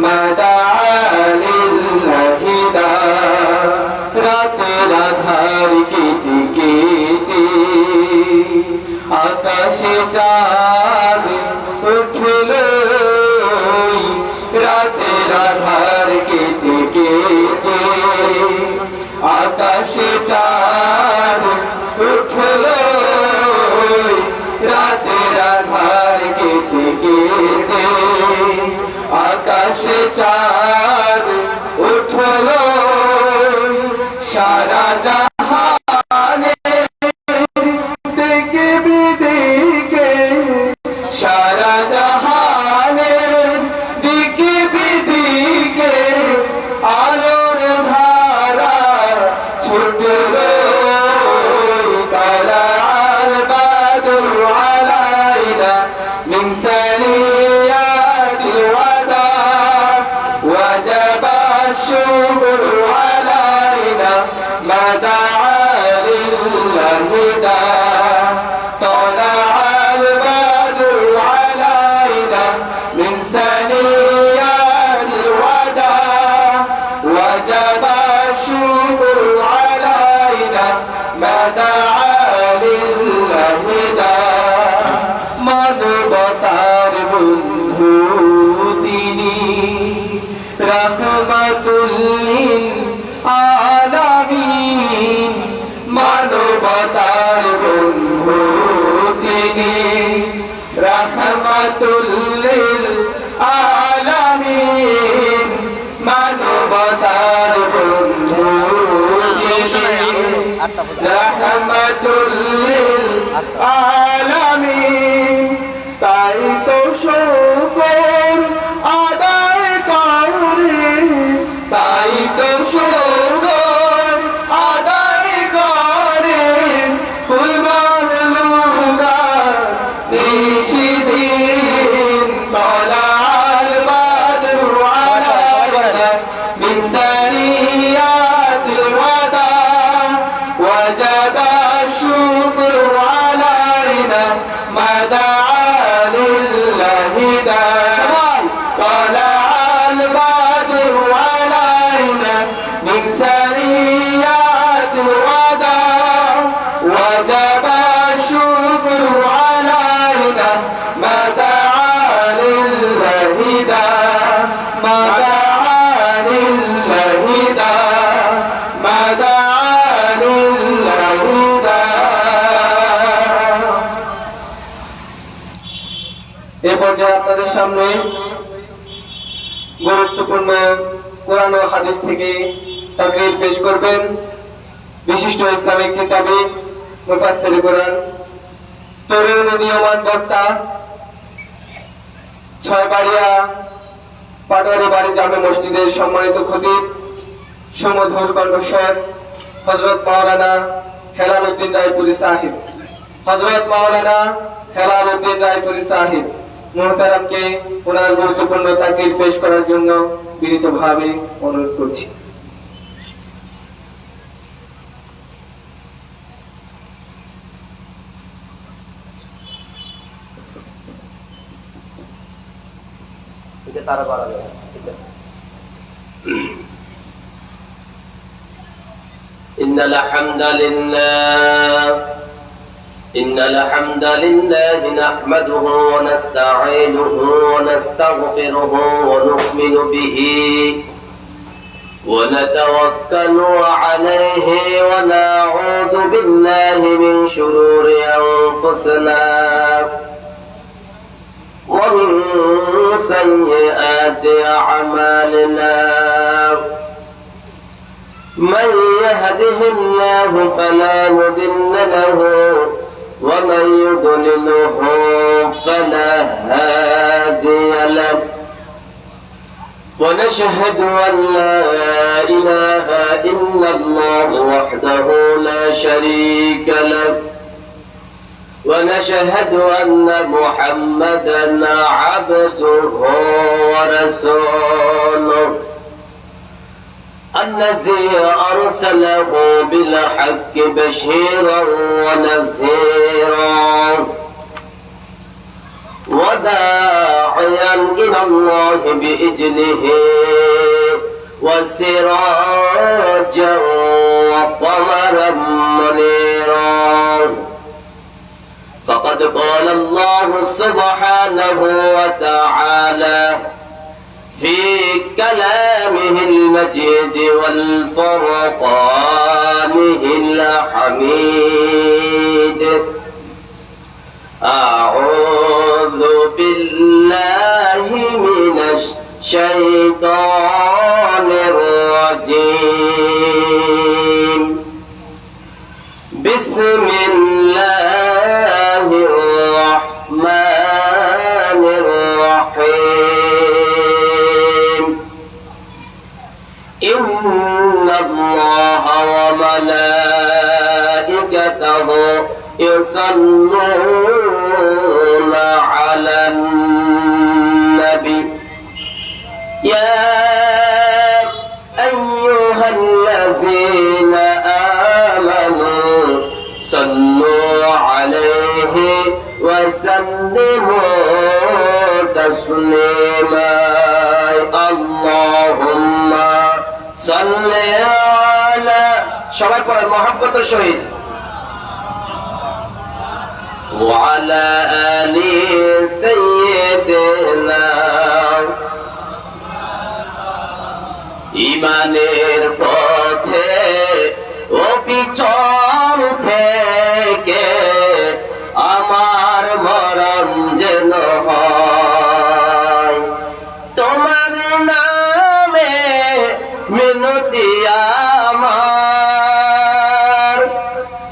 মা দাআ লিল্লাহি দা রাতের আধার কেটে কেটে আকাশে চাঁদ উঠল রাতের আধার কেটে কেটে আকাশে চাঁদ উঠল রাতের আধার কেটে কেটে আকাশে চাঁদ উঠল সারা জাহানে দিকে বিদিকে সারা জাহানে দিকে বিদিকে আলোর ধারা ছুটল তালাল বাদরু আলাইনা মিন সানিয়াতিল ওয়াদা ওয়াজাবা শুকরু আলাইনা মা দাআ লিল্লাহি দা طلع البدر علينا من ثنيات الوداع وجب الشكر علينا ما دعا لله دا মানবতার বন্ধু তিনি রাহমাতুল লিল আলামিন মানবতার বন্ধু তিনি রাহমাতুল লিল আলামিন মানবতার বন্ধু তিনি রাহমাতুল লিল আলামিন তাই তো শুকর আদায় করে তাই তো শুকর আদায় করে কুরবান লুঙ্গা নিশিদিন তলাল বাদরু আলাইনা মিন সানিয়াতিল ওয়াদা ওয়াজাবা শুকরু আলাইনা মা দাআ লিল্লাহি দা طلع البدر علينا من ثنيات الوداع وجب الشكر علينا ما دعا لله دا ما دعا لله دا ما دعا لله دا এ পর্যায়ে আপনাদের সামনে গুরুত্বপূর্ণ কোরআন ও হাদিস থেকে তাকরীর পেশ করবেন বিশিষ্ট ইসলামিক চিন্তাবিদ মুফাসসিরে কোরআন তরুণ উদীয়মান বক্তা ছয়বাড়িয়া পাটোয়ারি বাড়ি জামে মসজিদের সম্মানিত খতিব সুমধুর কণ্ঠস্বর হযরত মাওলানা হেলাল উদ্দিন রায়পুরী সাহেব হযরত মাওলানা হেলাল উদ্দিন রায়পুরী সাহেব মুহতারামকে ওনার গুরুত্বপূর্ণ তাকরীর পেশ করার জন্য বিনীতভাবে অনুরোধ করছি। إن الحمد لله نحمده ونستعينه ونستغفره ونؤمن به ونتوكل عليه ونعوذ بالله من شرور أنفسنا ومن سيئات أعمالنا من يهده الله فلا مضل له ومن يضلله فلا هادي له ونشهد أن لا إله إلا الله وحده لا شريك له ونشهد أن محمدا عبده ورسوله الذي أرسله بالحق بشيرا ونذيرا وداعيا إلى الله بإذنه وسراجا وقمرا منيرا فقد قال الله سبحانه وتعالى في كلامه المجيد والفرقانه الحميد أعوذ بالله من الشيطان الرجيم بسم الله الرحمن الرحيم إن الله وملائكته يصلون على النبي يا أيها الذين آمنوا صلوا عليه وسلموا تسليما اللهم صل على সবাই পড়েন মহব্বতের সহিত وعلى آل سيدنا ইমানের পথে অবিচল থেকে আমার মরণ যেন হয় তোমার নামে মিনতি আমার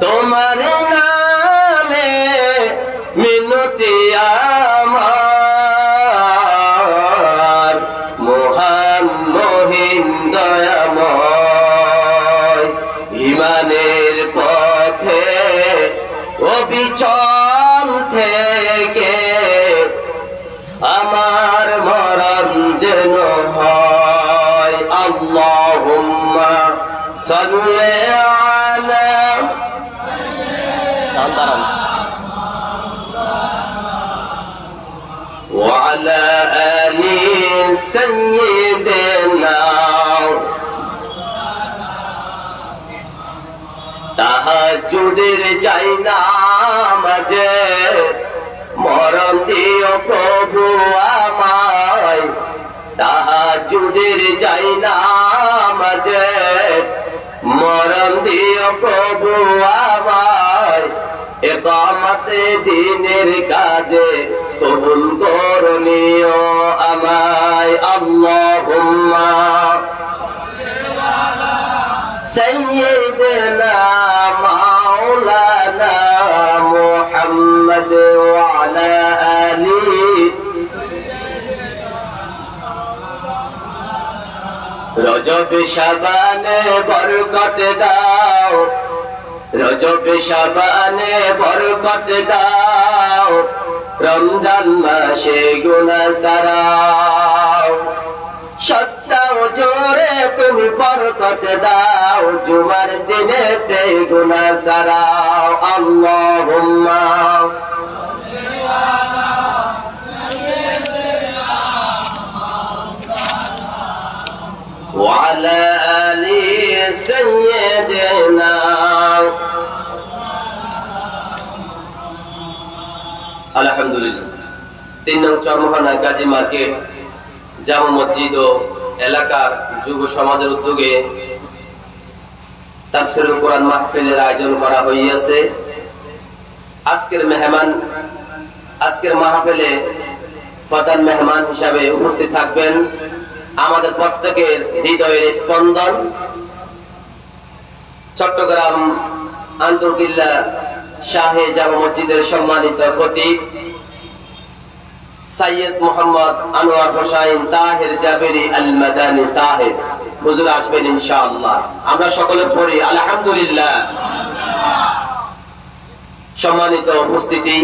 তোমার নামে মিনতি আমার মহান মহিম দয়াময় ইমানের পথে অবিচল থেকে আমার মরণ যেন হয় আল্লাহুম্মা সাল্লি আলা সান্তারাম وعلى آل سيدنا তাহাজ্জুদের জায়নামাজে মরণ দিও প্রভু আমায় তাহাজ্জুদের জায়নামাজে মরণ দিও প্রভু আমায় ইকামতে দ্বীনের কাজে কবুল করনিও আমায় আল্লাহুম্মা سيدنا مولانا محمد وعلى آله রজব শাবানে বরকত দাও রজব শাবানে বরকত দাও রমজান মাসে গুনাহ সারাও সত্তাও জোরে তুমি বরকত দাও জুমার দিনেতে গুনাহ সারাও আল্লাহুম্মা وعلى آل سيدنا আলহামদুলিল্লাহ 3 নং চরমোহনা গাজী মার্কেট জামা মসজিদ ও এলাকার যুব সমাজের উদ্যোগে তাফসীরুল কোরআন মাহফিলের আয়োজন করা হইয়াছে। আজকের মাহফিলে প্রধান মেহমান হিসাবে উপস্থিত থাকবেন আমাদের প্রত্যেকের হৃদয়ের স্পন্দন চট্টগ্রাম আন্তর্কিল্লা শাহে জামা মসজিদের সম্মানিত খতিব সৈয়দ মোহাম্মদ আনোয়ার হোসাইন তাহের জাবেরি আল মাদানী সাহেব হুজুর আসবেন ইনশাআল্লাহ। আমরা সকলে পড়ি আলহামদুলিল্লাহ। সম্মানিত উপস্থিতি,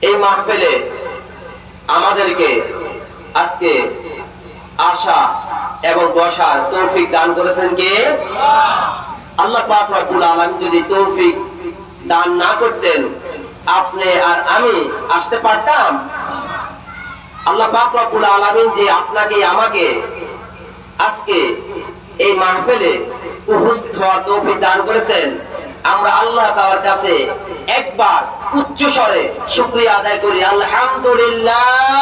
এই মাহফিলে আমাদেরকে আজকে আসা এবং বসার তৌফিক দান করেছেন কে? আল্লাহ পাক রব্বুল আলামিন যদি তৌফিক দান না করতেন আপনি আর আমি আসতে পারতাম? আল্লাহ পাক রব্বুল আলামিন যে আপনাকে আমাকে আজকে এই মাহফিলে উপস্থিত হওয়ার তৌফিক দান করেছেন, আমরা আল্লাহ তাআলার কাছে একবার উচ্চ স্বরে শুকরিয়া আদায় করি। আলহামদুলিল্লাহ,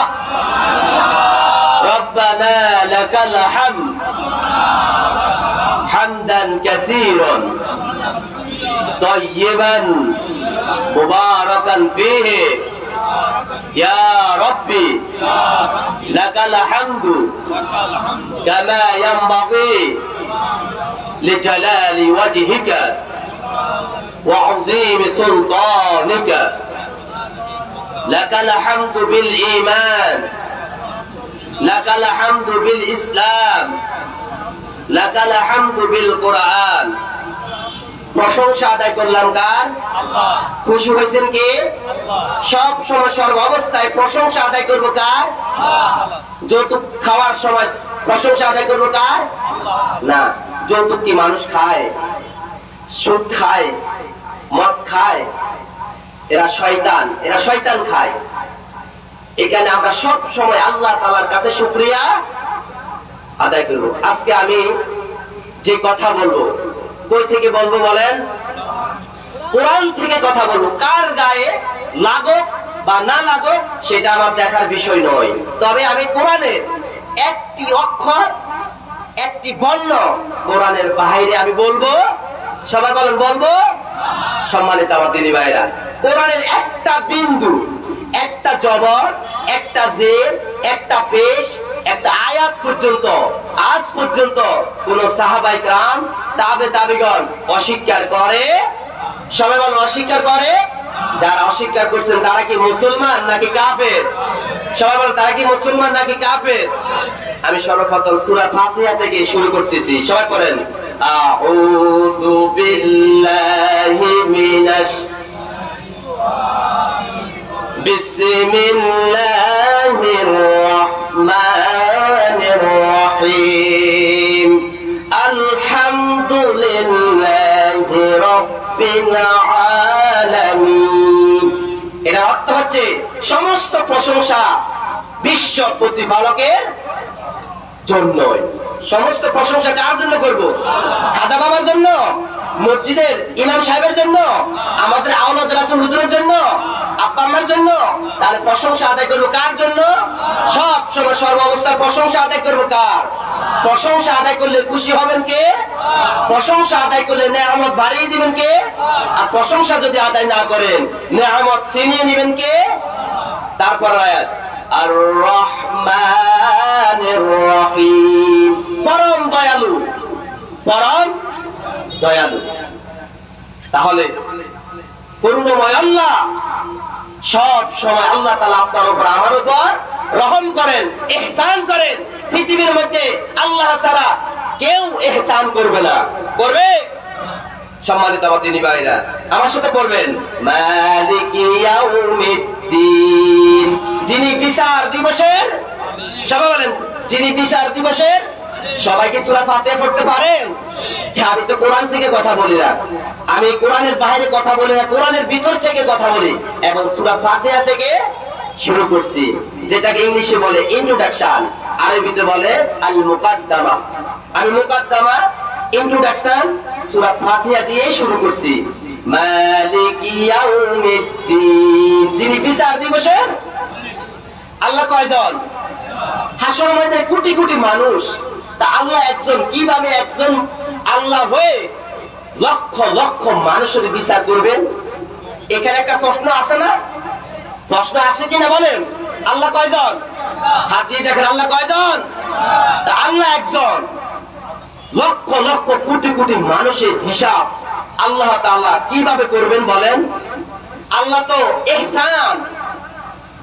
রব্বানা লাকাল হামদ হামদান কাসীরান তাইয়িবান মুবারাকান ফীহি ইয়া রাব্বি লাকাল হামদু কামা ইয়ানবাগি লিজালালি ওয়াজহিকা ওয়া আযীমি সুলতানিকা লাকাল হামদু বিল ঈমান লাকাল হামদু বিল ইসলাম লাকাল হামদু বিল কুরআন। প্রশংসা আদায় করলাম কার? আল্লাহ। খুশি হয়েছেন কি? সব সময় সর্ব অবস্থায় প্রশংসা আদায় করবো কার? আল্লাহ। যৌতুক খাওয়ার সময় প্রশংসা আদায় করবো কার? আল্লাহ। না, যৌতুক কি মানুষ খায়? সুদ খায়, মদ খায়, এরা শয়তান খায়। এখানে আমরা সব সময় আল্লাহ তাআলার কাছে শুকরিয়া আদায় করব। আজকে আমি যে কথা বলবো, কই থেকে বলবো বলেন? কোরআন থেকে কথা বলবো। কার গায়ে লাগুক বা না লাগুক সেটা আমার দেখার বিষয় নয়, তবে আমি কোরআনের একটি অক্ষর, একটি বর্ণ কোরআনের বাইরে আমি বলবো। সবাই বলেন বলবো। সম্মানিত আমার দিনী ভাইরা, কোরআনের একটা বিন্দু, একটা জবর, একটা জের, একটা পেশ, একটা আয়াত পর্যন্ত আজ পর্যন্ত কোন সাহাবায়ে কেরাম তাবেঈগণ অস্বীকার করে? সবাই বলেন অস্বীকার করে। যারা অস্বীকার করছেন তারা কি মুসলমান নাকি কাফের? সবাই বলেন তারা কি মুসলমান নাকি কাফের? আমি সর্বপ্রথম সূরা ফাতিহা থেকে শুরু করতেছি। সবাই পড়েন আউযু বিল্লাহি মিনাশ বিসমিল্লাহির রাহমানির রহিম আলহামদুলিল্লাহি রাব্বিল আলামিন। এর অর্থ হচ্ছে সমস্ত প্রশংসা বিশ্ব প্রতিপালকের জন্য। সমস্ত প্রশংসা কার জন্য করব? খাজা বাবার জন্য, মসজিদের ইমাম সাহেবের জন্য, আমাদের আওলাদ রাসূল হুজুরের জন্য, আব্বা আম্মার জন্য? তাহলে প্রশংসা আদায় করব কার জন্য? সব সময় সর্ব অবস্থায় প্রশংসা আদায় করব কার? প্রশংসা আদায় করলে খুশি হবেন কে? প্রশংসা আদায় করলে নেয়ামত বাড়িয়ে দিবেন কে? আর প্রশংসা যদি আদায় না করেন নেয়ামত ছিনিয়ে নেবেন কে? তারপর আয়াত আর রহমানির রহিম, পরম দয়ালু, পরম দয়ালু। তাহলে করুণাময় আল্লাহ, সব সময় আল্লাহ তাআলা আপনার উপর আমার উপর রহম করেন, ইহসান করেন। পৃথিবীর মধ্যে আল্লাহ ছাড়া কেউ ইহসান করবে না। করবে? সম্মানিত আমার দিনী ভাইরা, আমার সাথে পড়বেন মালিকি ইয়াউমিদ্দিন, যিনি বিচার দিবসের। সবাই বলেন যিনি বিচার দিবসের। সবাই কি সূরা ফাতিহা পড়তে পারেন? আমি তো কোরআন থেকে কথা বলি না, আমি কোরআনের বাইরে কথা বলি না, কোরআনের ভিতর থেকে কথা বলি এবং সূরা ফাতিহা থেকে শুরু করছি, যেটাকে ইংলিশে বলে ইন্ট্রোডাকশন, আরবিতে বলে আল মুকাদ্দামা। আমি মুকাদ্দামা, ইন্ট্রোডাকশন সূরা ফাতিহা দিয়ে শুরু করছি। মালিকি ইয়াউমিদ্দিন, যিনি বিচার দিবসের। আল্লাহ কয়জন? হাসর ময়দানে কোটি কোটি মানুষ, তা আল্লাহ একজন। কিভাবে একজন আল্লাহ হয়ে লক্ষ লক্ষ মানুষের বিচার করবেন? এখানে একটা প্রশ্ন আসে না? প্রশ্ন আসে কিনা বলেন? আল্লাহ কয়জন? হাত দিয়ে দেখেন আল্লাহ কয়জন? তা আল্লাহ একজন, লক্ষ লক্ষ কোটি কোটি মানুষের হিসাব আল্লাহ তাআলা কিভাবে করবেন বলেন? আল্লাহ তো ইহসান,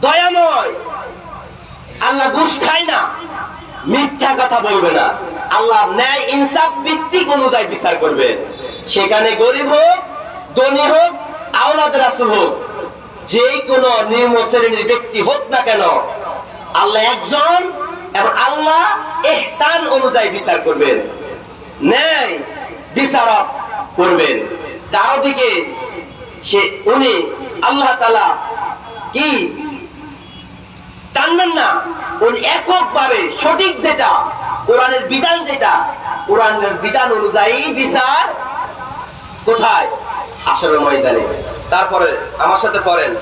দয়াময়। আল্লাহ ঘুষ খায় না, মিথ্যা কথা বলবে না। আল্লাহ ন্যায় ইনসাফ ভিত্তিক অনুযায়ী বিচার করবে। সেখানে গরিব হোক, ধনী হোক, আওলাদ রাসূল হোক, যে কোনো নিম্ন শ্রেণীর ব্যক্তি হোক না কেন, আল্লাহ একজন এবং আল্লাহ ইহসান অনুযায়ী বিচার করবেন, ন্যায় বিচারক করবেন। কারো দিকে উনি আল্লাহ তাআলা কি টানবেন না, উনি এককভাবে সঠিক যেটা কোরআনের বিধান, যেটা কোরআনের বিধান অনুযায়ী বিচার কোথায়? হাশরের ময়দানে। তারপরে আমার সাথে পড়েন,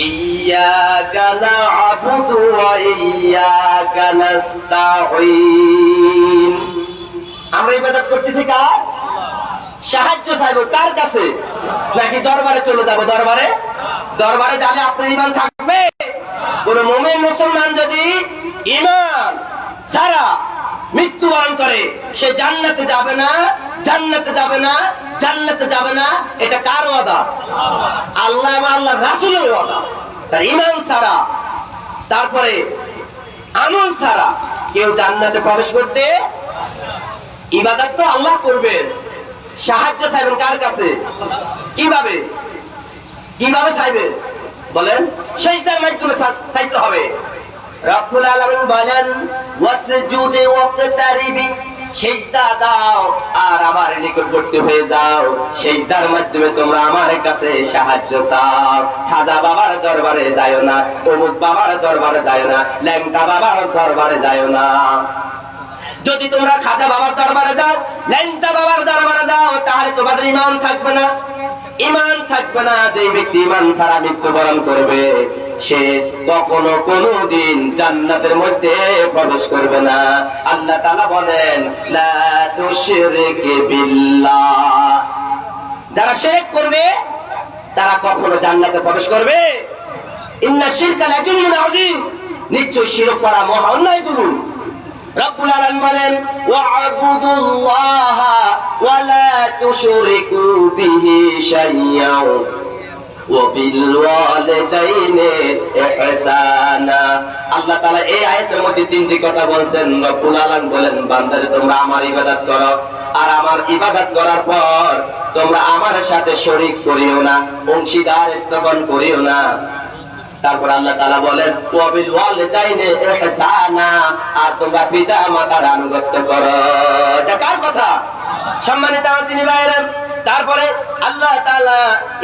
ইয়্যাকা না'বুদু ওয়া ইয়্যাকা নাস্তাঈন। আমরা ইবাদত করতেছি কার? সাহায্য চাইবো কার কাছে? নাকি দরবারে চলে যাব? দরবারে দরবারে গেলে আপনার ঈমান থাকবে? কোন মুমিন মুসলমান যদি ঈমান ছাড়া মৃত্যুবরণ করে, সে জান্নাতে যাবে না, জান্নাতে যাবে না, জান্নাতে যাবে না। এটা কার ওয়াদা? আল্লাহ এবং আল্লাহর রাসূলের ওয়াদা। তার ঈমান ছাড়া, তারপরে আমল ছাড়া কেউ জান্নাতে প্রবেশ করতে, ইবাদত তো আল্লাহ করবেন, সাহায্য চাইবেন কার কাছে? কিভাবে কিভাবে চাইবেন বলেন? সিজদার মাধ্যমে চাইতে হবে। রব্বুল আলামিন বলেন, ওয়াসজুদি ওয়াকতারিবি, সিজদা দাও আর আমার নিকটবর্তী হয়ে যাও। সিজদার মাধ্যমে তোমরা আমার কাছে সাহায্য চাও। খাজা বাবার দরবারে যাও না, অমুক বাবার দরবারে যাও না, ল্যাংটা বাবার দরবারে যাও না। যদি তোমরা খাজা বাবার দরবারে যাও, ল্যাংটা বাবার দরবারে যাও, তাহলে তোমাদের ঈমান থাকবে না, ঈমান থাকবে না। যে ব্যক্তি ঈমান ছাড়া মৃত্যুবরণ করবে, সে কখনো কোনোদিন জান্নাতের মধ্যে প্রবেশ করবে না। আল্লাহ তাআলা বলেন, লা তুশরিক বিল্লাহ, যারা শিরক করবে তারা কখনো জান্নাতে প্রবেশ করবে? ইন্না শিরকা লাযুলমুন আযীম, নিশ্চয় শিরক করা মহা অন্যায় জুলুম। রব্বুল আলামিন বলেন, ওয়া'বুদুল্লাহা ওয়া লা তুশরিকু বিহি শাইয়্যান ওয়া বিল ওয়ালিদাইনি ইহসানা। আল্লাহ তাআলা এই আয়াতের মধ্যে তিনটি কথা বলছেন। রব্বুল আলামিন বলেন, বান্দারে তোমরা আমার ইবাদত করো, আর আমার ইবাদত করার পর তোমরা আমার সাথে শরীক করিও না, অংশীদার স্থাপন করিও না। তারপর আল্লাহ তাআলা বলেন, ওয়া বিল ওয়ালিদাইনি ইহসানা, আর তোমরা পিতা মাতার আনুগত্য করো। এটা কার কথা? সম্মানিত আমার দিনী ভাইরা, তারপরে আল্লাহ তাআলা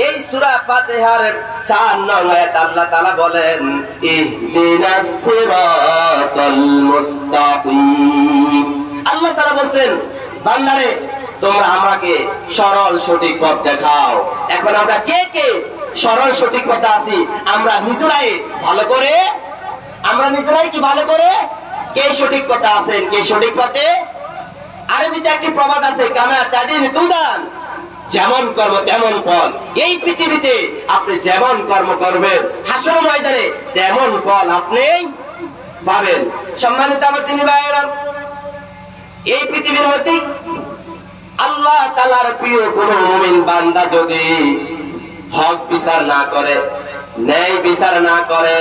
এই সূরা ফাতিহার 4 নং আয়াত আল্লাহ তাআলা বলেন, ইহদিনাস সিরাতাল মুস্তাকিম। আল্লাহ তাআলা বলেন, বান্দারে তোমরা আমাকে সরল সঠিক পথ দেখাও। এখন আমরা কে কে সরল সঠিক পথে আছি? আমরা নিজেরাই ভালো করে, আমরা নিজেরাই কি ভালো করে কে সঠিক পথে আছেন, কে সঠিক পথে? আরবিতে একটি প্রবাদ আছে, কামা তাদিন তুদান, যেমন কর্ম তেমন ফল। এই পৃথিবীতে আপনি যেমন কর্ম করবেন, হাসর ময়দানে তেমন ফল আপনি পাবেন। সম্মানিত আমার দিনী ভাইয়েরা, এই পৃথিবীর মধ্যে আল্লাহ তাআলার প্রিয় কোন মুমিন বান্দা যদি হক বিচার না করে, ন্যায় বিচার না করে,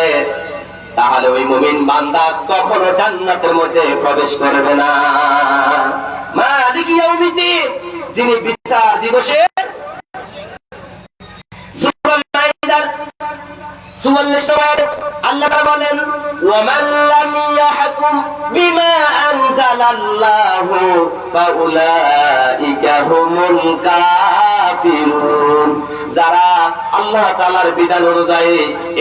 তাহলে ওই মুমিন বান্দা কখনো জান্নাতের মধ্যে প্রবেশ করবে না। মালিক ইয়াউমিদ্দিন, যিনি বিচার দিবসের। সূরা মাইদার 44 আয়াতে আল্লাহ তাআলা বলেন, ওয়া মান লাম ইয়াহকুম বিমা আনজালাল্লাহু ফাউলাইকা হুমুল কাফিরুন। যারা আল্লাহ তাআলার বিধান অনুযায়ী,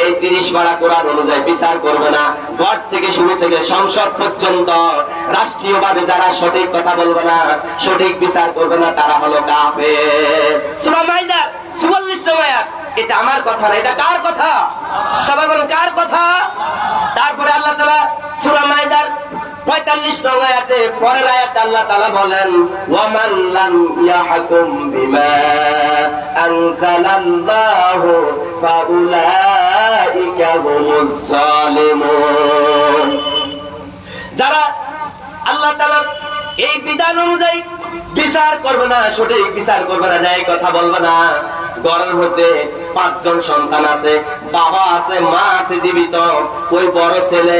এই 30 পারা কোরআন অনুযায়ী বিচার করবে না, ঘর থেকে শুরু থেকে সংসদ পর্যন্ত রাষ্ট্রীয়ভাবে যারা সঠিক কথা বলবে না, সঠিক বিচার করবে না, তারা হলো কাফের। সূরা মাইদার 44 নং আয়াত। এটা আমার কথা না, এটা কার কথা? সবাই বলেন কার কথা? তারপরে আল্লাহ তাআলা সূরা মাইদার 45 নং আয়াতে পরের আয়াতে আল্লাহ তাআলা বলেন, ওয়া মান লাম ইয়াহকুম বিমা আনজালাল্লাহু ফাউলাইকা হুমুজ জালিমুন। যারা আল্লাহ তাআলার এই বিধান অনুযায়ী বিচার করবে না, সঠিক বিচার করবে না, ন্যায় কথা বলবে না, ঘরের মধ্যে 5 জন সন্তান আছে, বাবা আছে, মা আছে জীবিত, ওই বড় ছেলে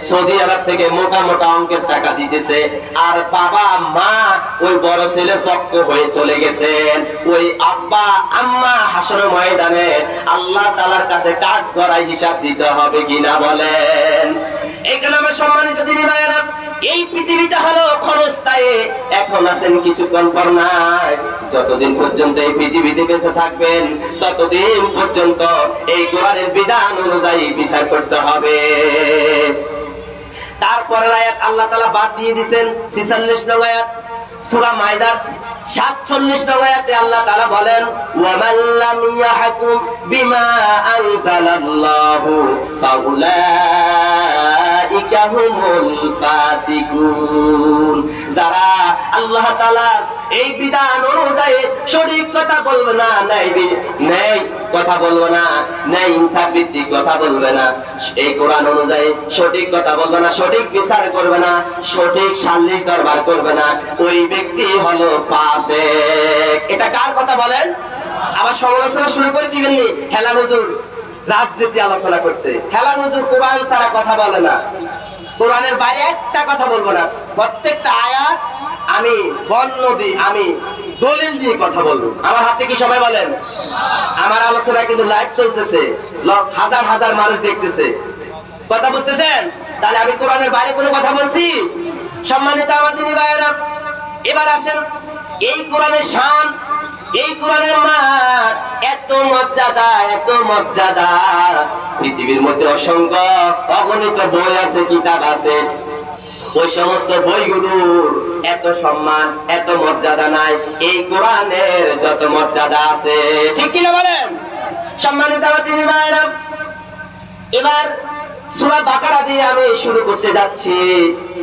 সৌদি আরব থেকে মোটা মোটা অঙ্কের টাকা দিতেছে, আর বাবা মা ওই বড় ছেলে পক্ষ হয়ে চলে গেছেন। ওই আব্বা আম্মা হাসরের ময়দানে আল্লাহ তাআলার কাছে কাঠ গড়াই হিসাব দিতে হবে কিনা বলেন? এই কারণে আমার সম্মানিত দিনী ভাইয়েরা, এই পৃথিবীটা হলো ক্ষণস্থায়ী, এক এখন আছেন, কিছুক্ষণ পর নাই। যতদিন পর্যন্ত এই পৃথিবীতে বেঁচে থাকবেন ততদিন পর্যন্ত এই কোরআনের বিধান অনুযায়ী বিচার করতে হবে। তারপরের আয়াত আল্লাহ তাআলা বাদ দিয়ে দিবেন 46 নং আয়াত সূরা মাইদার 47 নং আয়াতে আল্লাহ তাআলা বলেন, ওয়া মান লাম ইয়াহকুম বিমা আনজালাল্লাহু ফাউলাইকা হুমুল ফাসিকুন। যারা আল্লাহ তাআলার এই বিধান অনুযায়ী সঠিক কথা বলবে না, ন্যায় কথা বলবে না, ন্যায় ইনসাফ ভিত্তিক কথা বলবে না, এই কোরআন অনুযায়ী সঠিক কথা বলবে না, সঠিক বিচার করবে না, সঠিক সালিশ দরবার করবে না, ওই ব্যক্তি হলো ফাসিক। এটা কার কথা বলেন? আবার সমালোচনা শুরু করে দিবেন নি? হেলাল হুজুর রাজনীতি আলোচনা করছে, হেলাল হুজুর কোরআন ছাড়া কথা বলে না, কোরআনের বাইরে একটা কথা বলবো না, প্রত্যেকটা আয়াত আমি বর্ণ দিই, আমি দলিল দিয়ে কথা বলবো। আমার হাতে কি সবাই বলেন? আমার আলোচনা কিন্তু লাইভ চলতেছে, হাজার হাজার মানুষ দেখতেছে, কথা বুঝতেছেন? তাহলে আমি কোরআনের বাইরে কোনো কথা বলছি? সম্মানিত আমার দিনী ভাইয়েরা, এবার আসেন, এই কোরআনের শান, এই কোরআনের মান এত মর্যাদা, এত মর্যাদা। পৃথিবীর মধ্যে অসংখ্য অগণিত বই আছে, কিতাব আছে, ওই সমস্ত বইগুলোর এত সম্মান, এত মর্যাদা নাই এই কোরআনের যত মর্যাদা আছে। ঠিক কিনা বলেন? সম্মানিত আমার দিনী ভাইয়েরা, এবার সূরা বাকারা দিয়ে আমি শুরু করতে যাচ্ছি।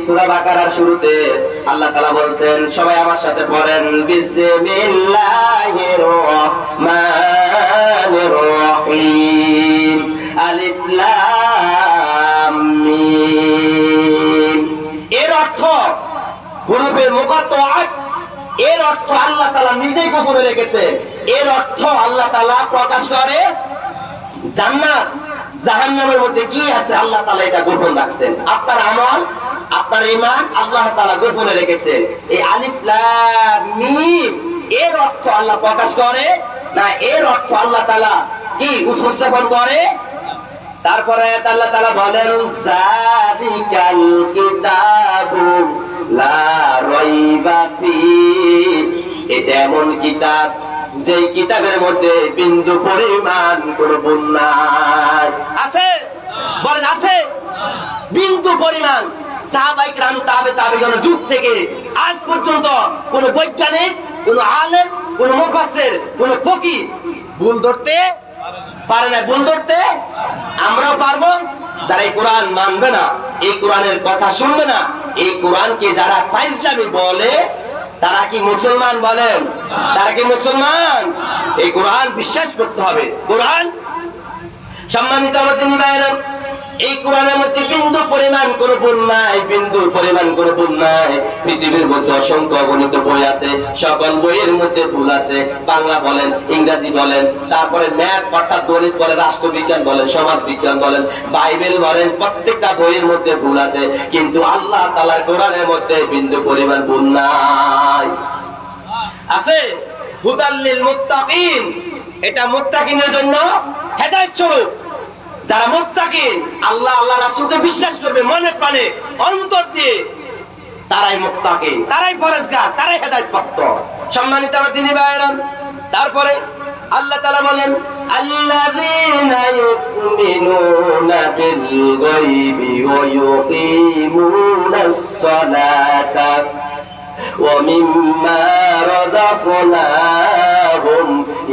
সূরা বাকারার শুরুতে আল্লাহ তাআলা বলছেন, সবাই আমার সাথে পড়েন, বিসমিল্লাহির রহমানির রহিম, আলিফ লাম মিম। এর অর্থ হুরুফে মুকাত্তাআত, এর অর্থ আল্লাহ তাআলা নিজেই গোপনে রেখেছেন। এর অর্থ আল্লাহ তাআলা প্রকাশ করে জান্নাত জাহান্নামের মধ্যে কি আছে আল্লাহ তাআলা এটা গোপন রাখছেন। আপনার আমল, আপনার ঈমান আল্লাহ তাআলা গোপনে রেখেছেন। এই আলিফ লাম মিম এর অর্থ আল্লাহ প্রকাশ করে না, এর অর্থ আল্লাহ তাআলা কি উপস্থাপন করে? তারপরে আল্লাহ তাআলা বলেন, যালিকাল কিতাবু লা রাইবা ফি, এটা এমন কিতাব যেই কিতাবের মধ্যে বিন্দু পরিমাণ কোন ভুল নাই। আছে? বলেন আছে? বিন্দু পরিমাণ। সাহাবায়ে কেরাম, তাবেঈনের যুগ থেকে আজ পর্যন্ত কোন বৈজ্ঞানিক, কোন আলেম, কোন মুফাসসির, কোন ফকিহ ভুল ধরতে পারে না। ভুল ধরতে আমরাও পারবো? যারা এই কোরআন মানবে না, এই কোরআনের কথা শুনবে না, এই কোরআনকে যারা ফাইজলামি বলে, তারা কি মুসলমান? বলেন, তারা কি মুসলমান? এই কোরআন বিশ্বাস করতে হবে। কোরআন, সম্মানিত আমার দিনী ভাইয়েরা, এই কোরআনের মধ্যে বিন্দু পরিমাণ কোনো ভুল নাই, বিন্দু পরিমাণ কোনো ভুল নাই। পৃথিবীর মধ্যে অসংখ্য অগণিত বই আছে, সকল বইয়ের মধ্যে ভুল আছে। বাংলা বলেন, ইংরেজি বলেন, তারপরে ম্যাথ অর্থাৎ গণিত বলেন, রাষ্ট্রবিজ্ঞান বলেন, সমাজ বিজ্ঞান বলেন, বাইবেল বলেন, প্রত্যেকটা বইয়ের মধ্যে ভুল আছে। কিন্তু আল্লাহ তাআলার কোরআনের মধ্যে বিন্দু পরিমাণ ভুল নাই। আছে হুদাল লিল মুত্তাকিন, এটা মুত্তাকিনের জন্য হেদায়েত স্বরূপ। যারা মুত্তাকিন, আল্লাহ, আল্লাহ রাসূলকে বিশ্বাস করবে মনে প্রাণে অন্তর দিয়ে, তারাই মুত্তাকিন, তারাই পরহেজগার, তারাই হেদায়েতপ্রাপ্ত। সম্মানিত আমার দিনী ভাইয়েরা, তারপরে আল্লাহ তাআলা বলেন, আল্লাযীনা ইউমিনুনা বিল গায়বি ওয়া ইউকিমুনাস সালাতা ওয়া মিম্মা রাযাকনাহুম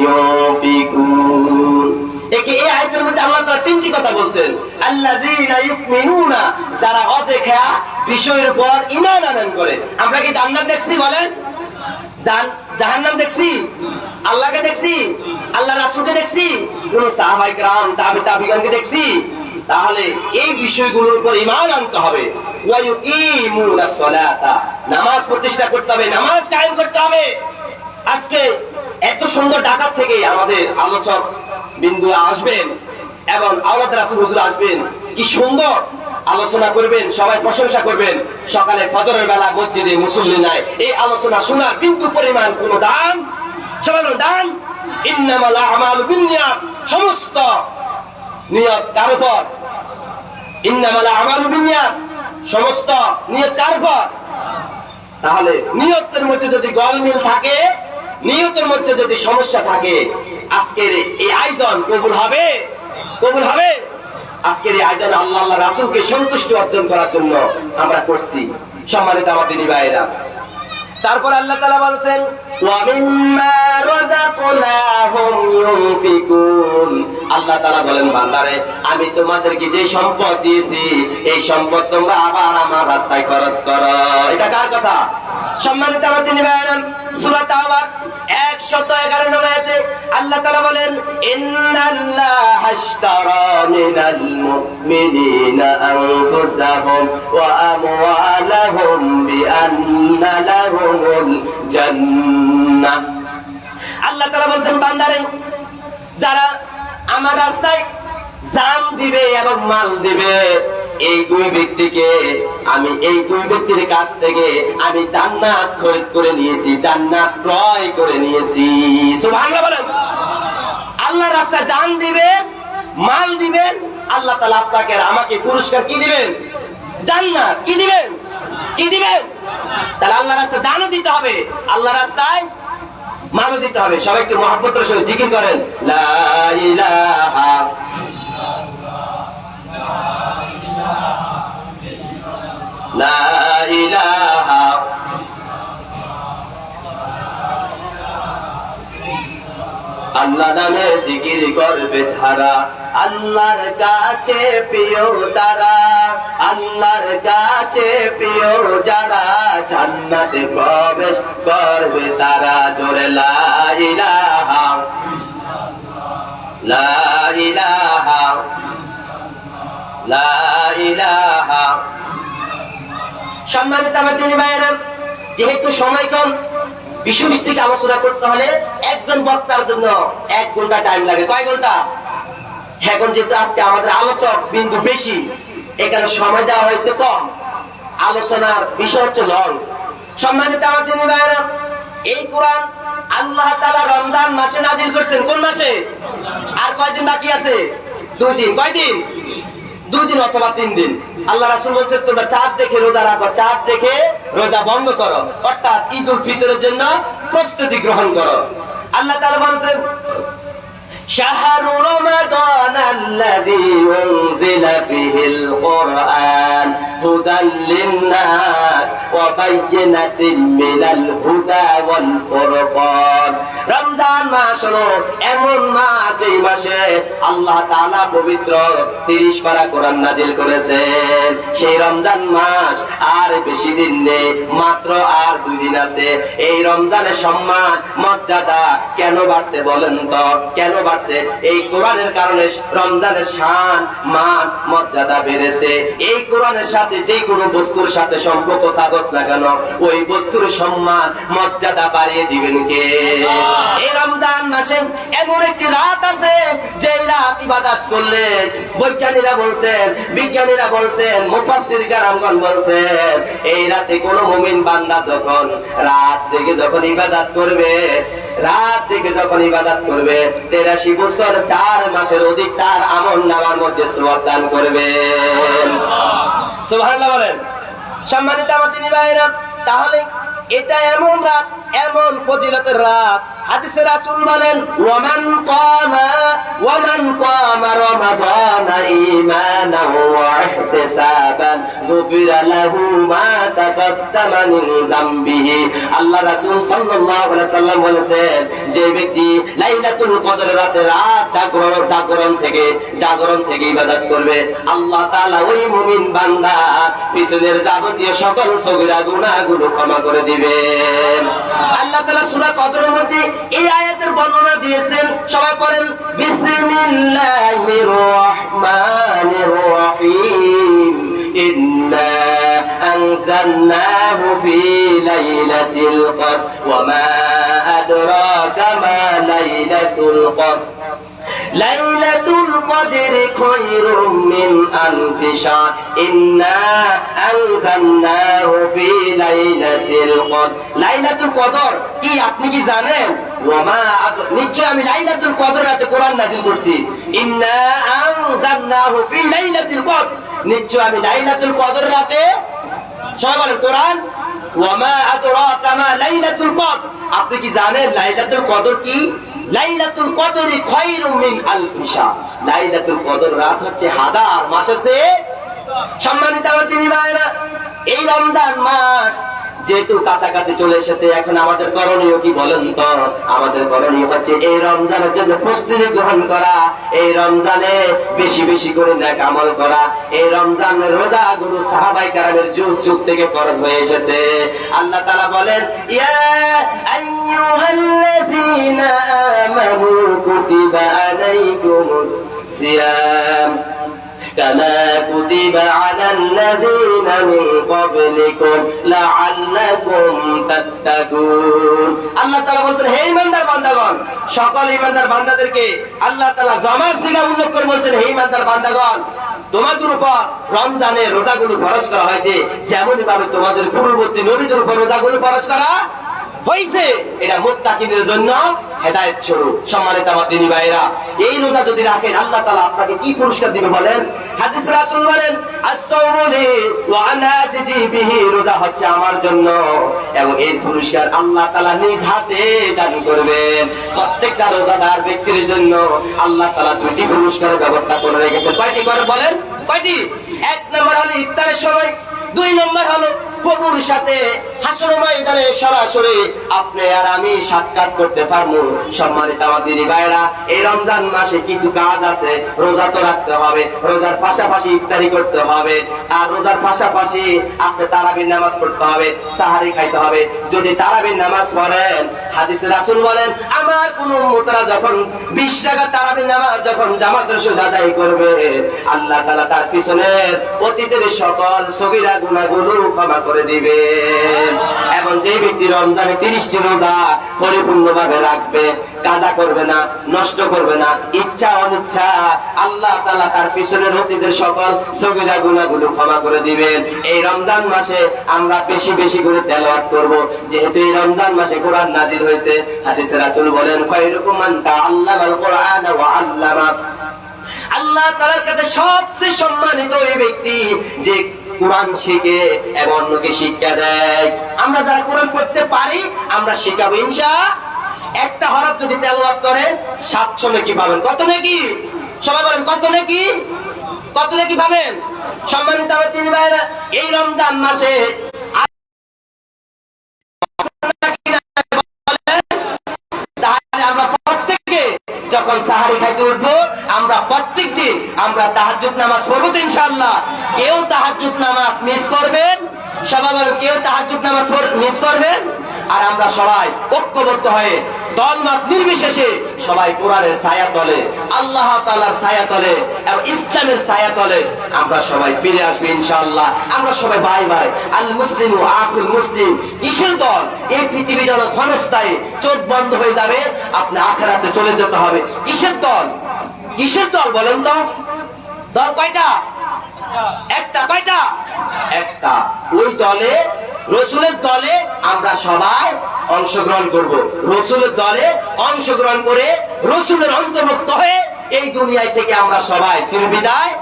ইউনফিকুন। এই আয়াতের মধ্যে আল্লাহ তাআলা তিনটি কথা বলছেন। আল্লাযীনা ইউমিনুনা, যারা অদেখা বিষয়ের উপর ঈমান আনয়ন করে। আমরা কি জান্নাত দেখছি? বলেন, জাহান্নাম দেখছি? আল্লাহকে দেখছি? আল্লাহ রাসূলকে দেখছি? কোন সাহাবায়ে কেরাম, তাবেঈনকে দেখছি? তাহলে এই বিষয়গুলোর উপর ঈমান আনতে হবে। ওয়া ইউকিমুনাস সালাতা, নামাজ প্রতিষ্ঠা করতে হবে, নামাজ কায়েম করতে হবে। আজকে এত সুন্দর ঢাকা থেকে আমাদের আলোচক বিন্দু আসবেন এবং আওলাদ রাসূল হুজুর আসবেন, কি সুন্দর আলোচনা করবেন, সবাই প্রশংসা করবেন। সকালে ফজরের বেলা মসজিদে মুসল্লি নাই, এই আলোচনা শোনার কিন্তু পরিমাণ কোন দান, সবাই দান। ইন্নামাল আমালু বিন্নিয়াত, সমস্ত নিয়ত কার উপর? ইন্নামাল আমালু বিন্নিয়াত, সমস্ত নিয়ত কার উপর? তাহলে নিয়তের মধ্যে যদি গলমিল থাকে, নিয়তের মধ্যে যদি সমস্যা থাকে, আজকের এই আয়োজন কবুল হবে? কবুল হবে? আজকের এই আয়োজন আল্লাহ আল্লাহ রাসূলকে সন্তুষ্টি অর্জন করার জন্য আমরা করছি। সম্মানিত আমার দিনী ভাইরা, তারপর আল্লাহ তাআলা বলেছেন ওয়া মিম্মা রাযাকনাহুম ইউনফিকুন। আল্লাহ তাআলা বলেন, বান্দারে আমি তোমাদেরকে যে সম্পদ দিয়েছি এই সম্পদ তোমরা আবার আমার রাস্তায় খরচ করো। এটা কার কথা? সম্মানিত আমার দিনী ভাইরা, সূরা তাওবার 111 নম্বর আয়াতে আল্লাহ তাআলা বলেন ইন্নাল্লাহা আশতারা মিনাল মুমিনিনা আনফুসাহুম ওয়া আমওয়ালাহুম বিআন্না লাহুমুল জান্নাহ। আল্লাহ তাআলা বলেন, বান্দারে যারা আমার রাস্তায় জান দিবে এবং মাল দিবে, এই দুই ব্যক্তিকে আমি এই দুই ব্যক্তির কাছ থেকে আমি জান্নাত খরিদ করে নিয়েছি, জান্নাত ক্রয় করে নিয়েছি। সুবহানাল্লাহ বলেন। আল্লাহর রাস্তায় জান দিবেন, মাল দিবেন, আল্লাহ তাআলা আপনাকে আর আমাকে পুরস্কার কি দিবেন? জান্নাত। কি দিবেন? কি দিবেন? তাহলে আল্লাহর রাস্তায় জানও দিতে হবে, আল্লাহর রাস্তায় মালও দিতে হবে। সবাই একটু মহব্বতের সহিত জিকির করেন, লা ইলাহা লা ইলাহা আল্লাহ নামে জিকির করবে যারা, আল্লাহর কাছে প্রিয় তারা, আল্লাহর কাছে প্রিয় যারা, জান্নাতে প্রবেশ করবে তারা। জোরে লা ইলাহা লা ইলাহা লা ইলাহা। সম্মানিত আমার দিনী ভাইয়েরা, যেহেতু সময় কম, বিষয়ভিত্তিক আলোচনা করতে হলে একজন বক্তার জন্য 1 ঘন্টা টাইম লাগে। কয় ঘন্টা? এখন যেহেতু আজকে আমাদের আলোচক বিন্দু বেশি, এখানে সময় দেওয়া হয়েছে কম, আলোচনার বিষয় হচ্ছে লং। সম্মানিত আমার দিনী ভাইয়েরা, এই কোরআন আল্লাহ তাআলা রমজান মাসে নাজিল করেছেন। কোন মাসে? আর কয়দিন বাকি আছে? 2 দিন। কয়দিন? 2 দিন অথবা 3 দিন। আল্লাহ রাসূল বলেছেন তোমরা চাঁদ দেখে রোজা রাখো, চাঁদ দেখে রোজা বন্ধ করো, অর্থাৎ ঈদ উল ফিতরের জন্য প্রস্তুতি গ্রহণ করো। আল্লাহ তাআলা বলেছেন শাহরু রমাদান আল্লাযী উনজিলা ফীহিল কুরআন হুদাল লিন-নাস ওয়া বায়্যিনাতিন মিনাল হুদা ওয়াল ফুরকান। রমজান মাস হলো এমন মাস এই মাসে আল্লাহ তাআলা পবিত্র 30 পারা কোরআন নাজিল করেছেন। সেই রমজান মাস আর বেশি দিন নেই, মাত্র আর 2 দিন আছে। এই রমজানের সম্মান মর্যাদা কেন বাড়ছে বলেন তো? কেন বাড়ছে? এই কোরআনের কারণে রমজানের শান মান মর্যাদা বেড়েছে। এই কোরআনের সাথে যে কোনো বস্তুর সাথে সম্পর্ক থাকুক না কেন, ওই বস্তুর সম্মান মর্যাদা বাড়িয়ে দিবেন কে? এই রমজান মাসে এমন একটি রাত আছে যে রাত ইবাদত করলে বৈজ্ঞানিকরা বলছেন, বিজ্ঞানীরা বলছেন, মুফাসসির কেরামগণ বলছেন, এই রাতে কোন মুমিন বান্দা যখন রাত জেগে যখন ইবাদত করবে, রাত জেগে যখন ইবাদত করবে, 83 বছর 4 মাসের অধিক তার আমলনামার মধ্যে সওয়াব দান করবেন। সুবহানাল্লাহ বলেন। সম্মানিত আমার দিনী ভাইরা, তাহলে এটা এমন রাত, এমন ফজিলতের রাত। হাদিসে রাসূল বলেন ওয়ামান কামা রমাদানা ঈমানান ওয়া ইহতিসাবান গুফিরা লাহু মা তাকাদ্দামা মিন যামবিহি। আল্লাহ রাসূল সাল্লাল্লাহু আলাইহি সাল্লাম বলেছেন, যে ব্যক্তি লাইলাতুল কদরের রাতে রাত জাগরণ থেকে ইবাদত করবে, আল্লাহ তাআলা ওই মুমিন বান্দা পিছনের যাবতীয় সকল সগীরা গুনাহগুলো ক্ষমা করে দিবেন। আল্লাহ তাআলা সূরা কদরের মধ্যে এই আয়াতের বর্ণনা দিয়েছেন। সবাই পড়েন বিসমিল্লাহির রহমানির রহিম। ইন্না আনজালনাহু ফি লাইলাতিল কদর ওয়া মা আদরাকা মা লাইলাতুল কদর লাইলাতুল কদরি খায়রুম মিন আলফি শাহর ইন্না আনজালনাহু ফি লাইলাতিল কদর। লাইলাতুল কদর কি আপনি কি জানেন? ওয়ামা, নিশ্চয় আমি লাইলাতুল কদর রাতে কোরআন নাযিল করছি। ইন্না আনজালনাহু ফি লাইলাতিল কদর, নিশ্চয় আমি লাইলাতুল কদর রাতে, সবাই বলেন, কোরআন ওয়ামা আদরাকা মা লাইলাতুল কদর, আপনি কি জানেন লাইলাতুল কদর কি? লাইলাতুল কদরি খায়রুম মিন আলফি শাহর, লাইলাতুল কদর রাত হচ্ছে হাজার মাসের চেয়ে। সম্মানিত আমার দিনী ভাইরা, এই রমজান মাস যেহেতু কাছাকাছি চলে এসেছে, এখন আমাদের করণীয় কি বলেন তো? আমাদের করণীয় হচ্ছে এই রমজানের জন্য প্রস্তুতি গ্রহণ করা, এই রমজানে বেশি বেশি করে নেক আমল করা। এই রমজানের রোজাগুলো সাহাবায়ে কেরামের যুগ যুগ থেকে ফরজ হয়ে এসেছে। আল্লাহ তাআলা বলেন, ইয়া আইয়ুহাল্লাযীনা আমানু কুতিবা আলাইকুমুস সিয়াম كما كتب على الذين من قبلكم لعلكم تتقون। আল্লাহ তাআলা বলছেন, হে ঈমানদার বান্দাগণ, সকল ঈমানদার বান্দাদেরকে আল্লাহ তাআলা জামার সিগা উল্লেখ করে বলছেন, হে ঈমানদার বান্দাগণ, তোমাদের উপর রমজানের রোজাগুলো ফরজ করা হয়েছে যেমনই ভাবে তোমাদের পূর্ববর্তী নবীদের উপর রোজাগুলো ফরজ করা হয়েছে। এটা মুত্তাকিদের জন্য হেদায়েত স্বরূপ। সম্মানিত আমার দিনী ভাইরা, এই রোজা যদি রাখেন আল্লাহ তাআলা আপনাকে কি পুরস্কার দিবে বলেন? হাদিস রাসূল বলেন, আস-সাওমু লি ওয়া আনা আজজি বিহি, রোজা হচ্ছে আমার জন্য এবং এই পুরস্কার আল্লাহ তাআলা নিজ হাতে দান করবেন। প্রত্যেকটা রোজাদার ব্যক্তির জন্য আল্লাহ তাআলা দুটি পুরস্কারের ব্যবস্থা করে রেখেছেন। কয়টি করে বলেন? কয়টি? এক নম্বর হলো ইফতারের সময়, দুই নম্বর হলো প্রভুর সাথে হাসর ময়দানে সরাসরি আপনি আর আমি সাক্ষাৎ করতে পারবো। সম্মানিত আমার দিনী ভাইরা, এই রমজান মাসে কিছু কাজ আছে, রোজা তো রাখতে হবে, রোজার পাশাপাশি ইফতারি করতে হবে, আর রোজার পাশাপাশি আপনি তারাবির নামাজ পড়তে হবে, সাহারি খাইতে হবে। যদি তারাবির নামাজ পড়েন, হাদিসে রাসূল বলেন, আমার কোন উম্মতরা যখন 20 রাকাত তারাবির নামাজ যখন জামাতের সাথে আদায় করবে, আল্লাহ তাআলা তার পিছনের অতীতের সকল সগীরা গুনাহগুলো ক্ষমা করে দিবেন। এবং যে ব্যক্তি রমজানে 30টি রোজা পরিপূর্ণভাবে রাখবে, কাজা করবে না, নষ্ট করবে না, ইচ্ছা অনিচ্ছা, আল্লাহ তাআলা তার পিছনের অতীতের সকল সগীরা গুনাহগুলো ক্ষমা করে দিবেন। এই রমজান মাসে আমরা বেশি বেশি করে তেলাওয়াত করব, যেহেতু এই রমজান মাসে কোরআন নাজিল হয়েছে। হাদিসে রাসূল বলেন, খায়রুকুম মান তাআল্লামাল কুরআনা ওয়া আল্লামা, আল্লাহ তাআলার কাছে সবচেয়ে সম্মানিত ওই ব্যক্তি যে কোরআন শিখে এবং অন্যকে শিক্ষা দেয়। আমরা যারা কোরআন পড়তে পারি আমরা শিখাবো ইনশাআল্লাহ। একটা হরফ যদি তেলাওয়াত করেন 700 নেকি পাবেন। কত নেকি? সবাই বলেন, কত নেকি? কত নেকি পাবেন? সম্মানিত আমার দিনী ভাইরা, এই রমজান মাসে তাহলে আমরা প্রত্যেককে যখন সাহারি খাইতে উঠবো, আমরা প্রত্যেকদিন আমরা তাহাজ্জুদ নামাজ পড়বো তো ইনশাআল্লাহ। কেউ তাহাজ্জুদ নামাজ মিস করবেন? সবাই বলেন, কেউ তাহাজ্জুদ নামাজ মিস করবেন? আর আমরা সবাই ঐক্যবদ্ধ হয়ে দলমত নির্বিশেষে সবাই কোরআনের ছায়া তলে, আল্লাহ তাআলার ছায়া তলে এবং ইসলামের ছায়া তলে আমরা সবাই ফিরে আসবো ইনশাআল্লাহ। আমরা সবাই ভাই ভাই, আল মুসলিমু আকুল মুসলিম। কিসের দল? এই পৃথিবীটা হলো ক্ষণস্থায়ী, চোখ বন্ধ হয়ে যাবে, আপনি আখিরাতে চলে যেতে হবে। কিসের দল? কিসের দল বলেন তো? দল কয়টা? একটা। কয়টা? একটা। ওই দলে, রাসূলের দলে আমরা সবাই অংশগ্রহণ করব। রাসূলের দলে অংশগ্রহণ করে রাসূলের অন্তর্ভুক্ত হয়ে এই দুনিয়ায় থেকে আমরা সবাই চিরবিদায়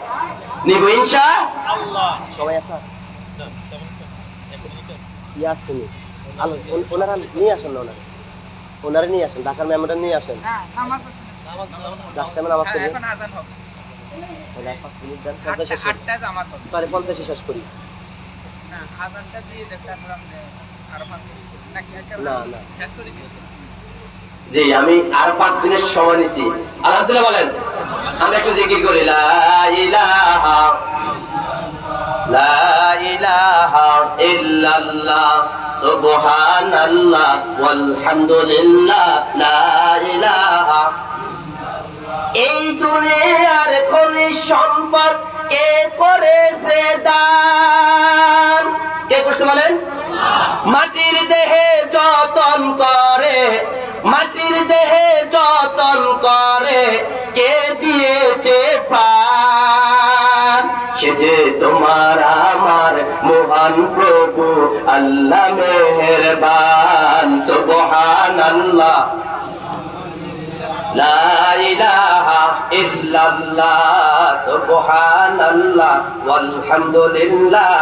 নিব ইনশাআল্লাহ। সবাই আসা ইয়াসিন আলো ওনারা নিয়ে আসেন না, ওনারা নিয়ে আসেন, ঢাকার মেমোটা নিয়ে আসেন। নামাজ নামাজ করি এখন আযান হবে। 5 মিনিট দেন, 50 শেষ করি। 8টা জামাত হবে, সরি 50 শেষ করি না। আযানটা দিয়ে দেখতে আমরা আরো 5 মিনিট নাকি না না শেষ করি জি। আমি আর 5 মিনিট সময় নিছি। আলহামদুলিল্লাহ বলেন, আমরা একটু জিকির করি, লা ইলাহা লা ইলাহা ইল্লাল্লাহ সুবহানাল্লাহ ওয়াল হামদুলিল্লাহ লা ইলাহা। এই দুনিয়ার খনিজ সম্পদ কে করেছে দান? কে করছে বলেন? মাটির দেহে যতন করে, মাটির দেহে যতন করে কে দিয়েছে প্রাণ? সে যে তোমার আমার মহান প্রভু আল্লাহ মেহেরবান। সুবহানাল্লাহ লা ইলাহা ইল্লাল্লাহ সুবহানাল্লাহ ওয়াল হামদুলিল্লাহ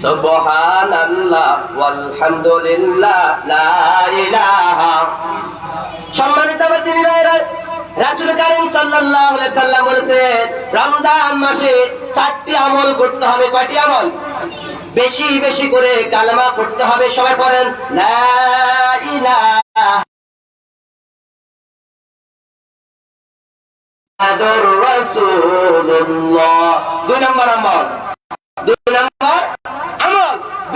সুবহানাল্লাহ ওয়ালহামদুলিল্লাহ লা ইলাহা। সম্মানিত আমার দিনী ভাইরা, রাসূল কারীম সাল্লাল্লাহু আলাইহি সাল্লাম বলেছেন রমজান মাসে 4টি আমল করতে হবে। কয়টি আমল? বেশি বেশি করে কালেমা পড়তে হবে। সবাই পড়েন লা ইলাহা মুহাম্মাদুর রাসূলুল্লাহ। 2 নম্বর আমল,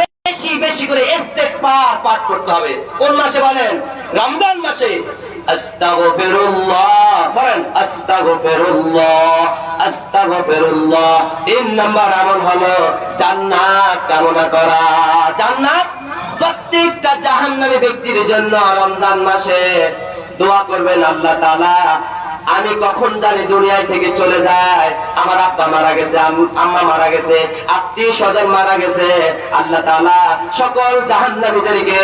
বেশি বেশি করে ইস্তেগফার পাঠ করতে হবে। কোন মাসে বলেন? রমজান মাসে। আস্তাগফিরুল্লাহ বলেন, আস্তাগফিরুল্লাহ আস্তাগফিরুল্লাহ। 3 নম্বর আমল হলো জান্নাত কামনা করা। জান্নাত প্রত্যেকটা জাহান্নামী ব্যক্তির জন্য রমজান মাসে দোয়া করবেন, আল্লাহ তাআলা আমি কখন জানি দুনিয়া থেকে চলে যায়, আমার আব্বা মারা গেছে, আম্মা মারা গেছে, আত্মীয় স্বজন মারা গেছে, আল্লাহ তাআলা সকল জাহান্নামীদেরকে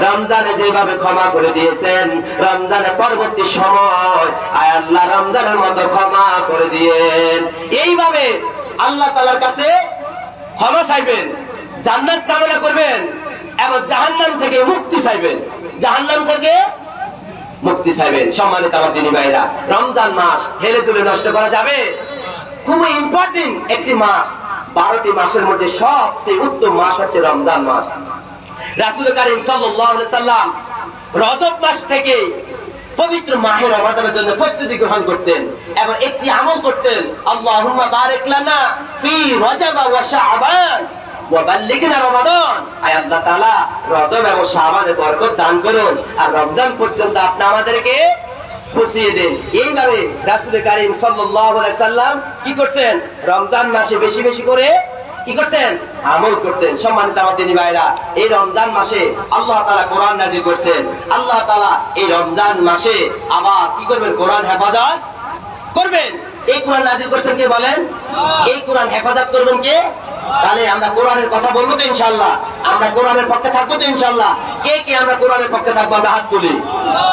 রমজানে যেভাবে ক্ষমা করে দিয়েছেন, রমজানের পরবর্তী সময় আয় আল্লাহ রমজানের মতো ক্ষমা করে দিয়েন। এইভাবে আল্লাহ তাআলার কাছে ক্ষমা চাইবেন, জান্নাত কামনা করবেন এবং জাহান্নাম থেকে মুক্তি চাইবেন, জাহান্নাম থেকে মুক্তি চাইবেন। সম্মানিত আমার দিনী ভাইরা, রমজান মাস হেলে তুলে নষ্ট করা যাবে? খুবই ইম্পর্টেন্ট একটি মাস। 12টি মাসের মধ্যে সবচেয়ে উত্তম মাস হচ্ছে রমজান মাস। রাসূল কারীম সাল্লাল্লাহু আলাইহি সাল্লাম রজব মাস থেকে পবিত্র মাহে রমাদানের জন্য প্রস্তুতি গ্রহণ করতেন এবং একটি আমল করতেন, আল্লাহুম্মা বারিক লানা ফি রজব ওয়া শাবান ওয়া বাল্লিগনা রমাদান। আয় আল্লাহ তাআলা রজব এবং শাবানে বরকত দান করুন আর রমজান পর্যন্ত আপনি আমাদেরকে পৌঁছিয়ে দেন। এইভাবে রাসূল কারীম সাল্লাল্লাহু আলাইহি সাল্লাম কি করছেন? রমজান মাসে বেশি বেশি করে কি করছেন? আমল করছেন। সম্মানিত আমার দিনী ভাইরা, এই রমজান মাসে আল্লাহ তাআলা কোরআন নাযিল করছেন। আল্লাহ তাআলা এই রমজান মাসে আবার কি করবেন? কোরআন হেফাজত করবেন। এই কোরআন নাযিল করছেন কে বলেন? এই কোরআন হেফাজত করবেন কে? তাহলে আমরা কোরআনের কথা বলবো তো ইনশাআল্লাহ, আমরা কোরআনের পক্ষে থাকবো তো ইনশাআল্লাহ। কে কে আমরা কোরআনের পক্ষে থাকবো? আমরা হাত তুলি।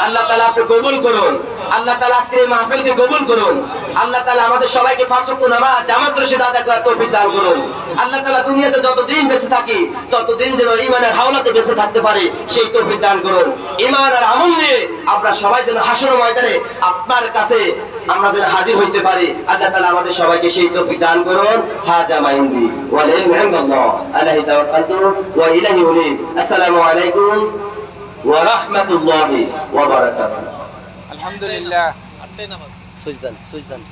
আল্লাহ তাআলা আপনি কবুল করুন, আল্লাহ তাআলা আজকের এই মাহফিলকে কবুল করুন, আল্লাহ তাআলা আমাদের সবাইকে 5 ওয়াক্ত নামাজ জামাতের সাথে আদায় করার তৌফিক দান করুন। আল্লাহ তাআলা দুনিয়াতে যতদিন বেঁচে থাকি ততদিন যেন ঈমানের হাওলাতে বেঁচে থাকতে পারি সেই তৌফিক দান করুন। ঈমান আর আমল নিয়ে আমরা সবাই যেন হাসর ময়দানে আপনার কাছে আমরা যেন হাজির হইতে পারি, আল্লাহ তাআলা আমাদের সবাইকে সেই তৌফিক দান করুন। হাজা মাইন্দি ওয়াল ইলমু ইনদাল্লাহ আলাইহি তাওয়াক্কালতু ওয়া ইলাইহি উনীব। আসসালামু আলাইকুম ওয়া রাহমাতুল্লাহি ওয়া বারাকাতুহু। আলহামদুলিল্লাহ। সুজদান